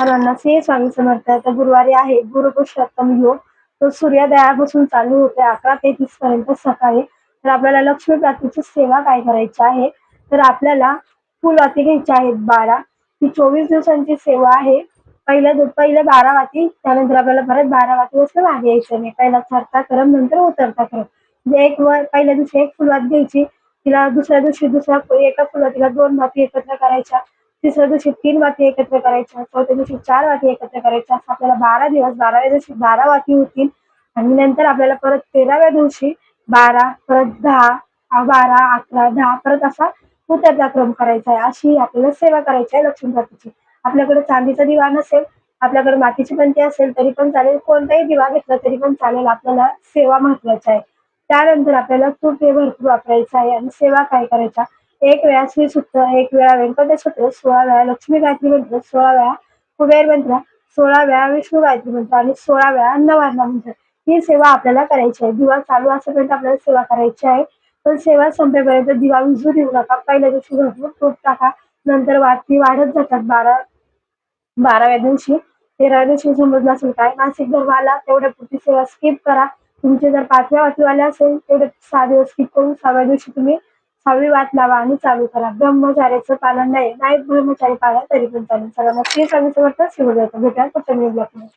सर्वांना श्री स्वामी समर्थ. तर गुरुवारी आहे गुरुपुरुषोत्तम योग. तो सूर्योदयापासून चालू होते 11:33 पर्यंत सकाळी. तर आपल्याला लक्ष्मी प्राप्तीची सेवा काय करायची आहे, तर आपल्याला फुलवाती घ्यायची आहेत 12. ती 24 दिवसांची सेवा आहे. पहिले 12 वाती, त्यानंतर आपल्याला परत 12 वातीपासून मागे यायचं नाही. पहिला चढता क्रम, नंतर उतरता क्रम. म्हणजे पहिल्या दिवशी एक फुलवात घ्यायची, तिला दुसऱ्या दिवशी एका फुलवातीला 2 वाती एकत्र करायच्या, तिसऱ्या दिवशी 3 वाती एकत्र करायच्या, चौथ्या दिवशी 4 वाती एकत्र करायच्या. असं आपल्याला 12 दिवस, 12व्या दिवशी 12 वाती होतील. आणि नंतर आपल्याला परत 13व्या दिवशी 12, परत 10, 12, 11, 10 परत असा उतरता क्रम करायचा आहे. अशी आपल्याला सेवा करायची आहे लक्ष्मीपतीची. आपल्याकडे चांदीचा दिवा नसेल, आपल्याकडे मातीची पंती असेल तरी पण चालेल, कोणताही दिवा घेतला तरी पण चालेल. आपल्याला सेवा महत्वाची आहे. त्यानंतर आपल्याला तूप हे भरपूर वापरायचं आहे. आणि सेवा काय करायच्या, एक वेळा श्रीसूक्त, एक वेळा व्यंकटेश स्तोत्र, 16 वेळा लक्ष्मी गायत्री मंत्र, 16 वेळा कुबेर मंत्र, 16 वेळा विष्णू गायत्री मंत्र आणि 16 वेळा नवार्णव मंत्र. ही सेवा आपल्याला करायची आहे. दिवा चालू असेपर्यंत आपल्याला सेवा करायची आहे. पण सेवा संपेपर्यंत दिवा विझू देऊ नका. पहिल्या दिवशी भरपूर तूप टाका, नंतर वाती वाढत जातात. 12व्या दिवशी, 13व्या दिवशी समजलं असेल काय, मासिक धर्म आला तेवढ्यापुरती सेवा स्किप करा. तुमचे जर 5व्या वातीवाले असेल तेवढे 6 दिवस स्किप करून 6व्या दिवशी तुम्ही 6वी वात लावा आणि चालू करा. ब्रह्मचार्याचं पालन नाही ब्रह्मचारी पाळा तरी पण चालेल. सगळ्यांना श्री स्वामी समर्थ. शिवजयंती. भेटूया पुढच्या व्हिडिओ मध्ये.